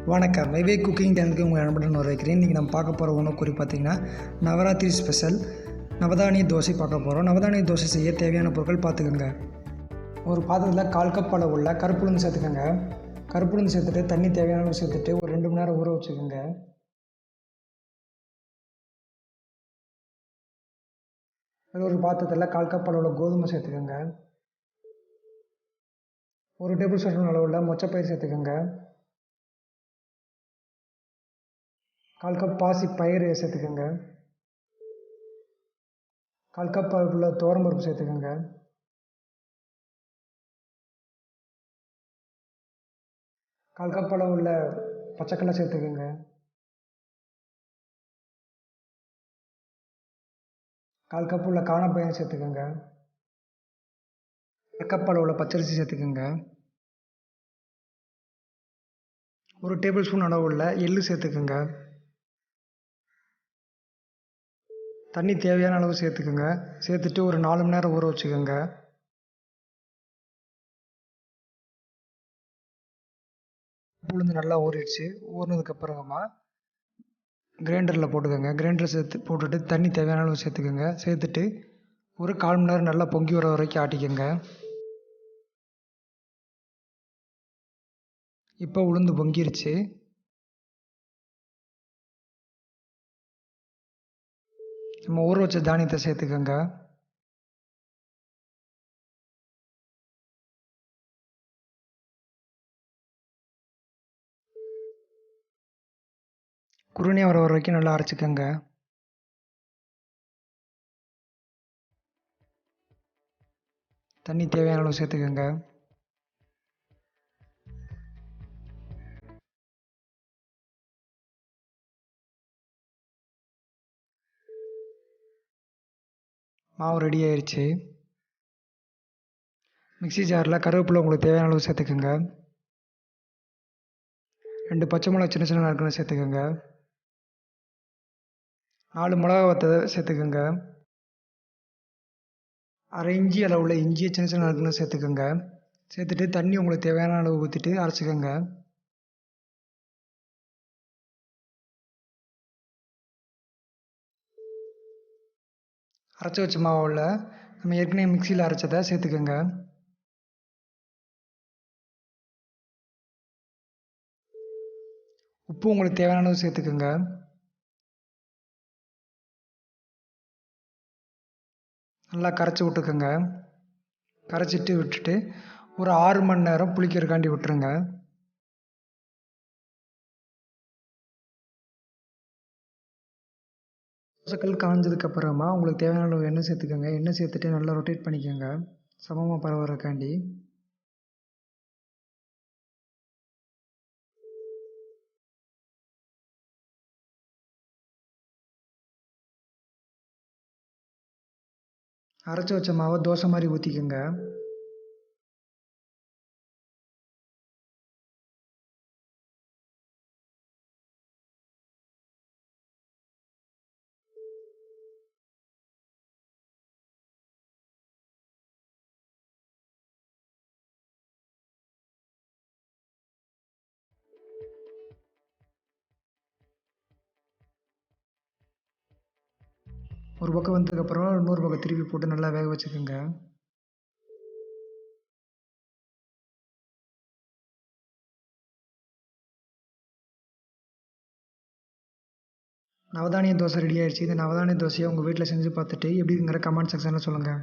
வணக்கம். விவேக் குக்கிங் சேனலுக்கு உங்கள் அன்புடன் வரவேற்கிறேன். இன்றைக்கி நம்ம பார்க்க போகிற உணவு குறிப்பு பார்த்திங்கன்னா நவராத்திரி ஸ்பெஷல் நவதானிய தோசை பார்க்க போகிறோம். நவதானிய தோசை செய்ய தேவையான பொருட்கள் பார்த்துக்கோங்க. ஒரு பாத்திரத்தில் 1/4 கப் அளவுள்ள கருப்புளுந்து சேர்த்துக்கோங்க. கருப்புளுந்து சேர்த்துட்டு தண்ணி தேவையான அளவு சேர்த்துட்டு ஒரு 2 மணி நேரம் ஊற வச்சுக்கோங்க. ஒரு பாத்திரத்தில் 1/4 கப் அளவுள்ள கோதுமை சேர்த்துக்கோங்க. 1 டேபிள் ஸ்பூன் அளவுள்ள மொச்சப்பயிர் சேர்த்துக்கோங்க. 1/4 கப் பாசி பயிறு சேர்த்துக்கோங்க. 1/4 கப் அளவுள்ள துவரம்பருப்பு சேர்த்துக்கோங்க. 1/4 கப் அளவுள்ள பச்சைக்கடலை சேர்த்துக்கோங்க. 1/4 கப் உள்ள காணப்பயிறு சேர்த்துக்கோங்க. 1 கப் அளவுள்ள பச்சரிசி சேர்த்துக்கோங்க. 1 டேபிள் ஸ்பூன் அளவுள்ள எள்ளு சேர்த்துக்கோங்க. தண்ணி தேவையான அளவு சேர்த்துக்கோங்க. சேர்த்துட்டு ஒரு 4 மணி நேரம் ஊற வச்சுக்கோங்க. உளுந்து நல்லா ஊறிடுச்சு. ஊறினதுக்கப்புறமா கிரைண்டரில் போட்டுக்கோங்க. கிரைண்டர் போட்டுட்டு தண்ணி தேவையான அளவு சேர்த்துக்கோங்க. சேர்த்துட்டு ஒரு 1/4 மணி நேரம் நல்லா பொங்கி வர வரைக்கும் ஆட்டிக்கோங்க. இப்போ உளுந்து பொங்கிருச்சு. நம்ம ஊற வச்ச தானியத்தை சேர்த்துக்கோங்க. குருணையாக வர வரைக்கும் நல்லா அரைச்சிக்கோங்க. தண்ணி தேவையான அளவு சேர்த்துக்கோங்க. மாவு ரெடி ஆயிடுச்சு. மிக்ஸி ஜாரில் கருவேப்பிலை உங்களுக்கு தேவையான அளவு சேர்த்துக்கோங்க. 2 பச்சை மிளகா சின்ன சின்ன நறுக்குன்னு சேர்த்துக்கோங்க. 4 மிளகா வத்தலை சேர்த்துக்கோங்க. அரை இஞ்சி அளவுள்ள இஞ்சியை சின்ன சின்ன நறுக்குன்னு சேர்த்துக்கோங்க. சேர்த்துட்டு தண்ணி உங்களுக்கு தேவையான அளவு ஊற்றிட்டு அரைச்சிக்கோங்க. அரைச்சி வச்ச மாவில் நம்ம ஏற்கனவே மிக்சியில் அரைச்சதை சேர்த்துக்கோங்க. உப்பு உங்களுக்கு தேவையான அளவு சேர்த்துக்கோங்க. நல்லா கரைச்சி விட்டுக்கோங்க. கரைச்சிட்டு விட்டுட்டு ஒரு 6 மணி நேரம் புளிக்கிறக்காண்டி விட்டுருங்க. தோசைக்கல் காஞ்சதுக்கப்புறமா உங்களுக்கு தேவையான அளவு எண்ணெய் சேர்த்துக்கோங்க. எண்ணெய் சேர்த்துட்டு நல்லா ரொட்டேட் பண்ணிக்கோங்க சமமாக பரவுறக்காண்டி. அரைச்சி வச்ச மாவை தோசை மாதிரி ஊற்றிக்கோங்க. ஒரு பக்கம் வந்ததுக்கப்புறம் இன்னொரு பக்கம் திருப்பி போட்டு நல்லா வேக வச்சுக்கோங்க. நவதானிய தோசை ரெடி ஆயிடுச்சு. இந்த நவதானிய தோசையை உங்கள் வீட்டில் செஞ்சு பார்த்துட்டு எப்படிங்கிற கமெண்ட் செக்ஷனில் சொல்லுங்கள்.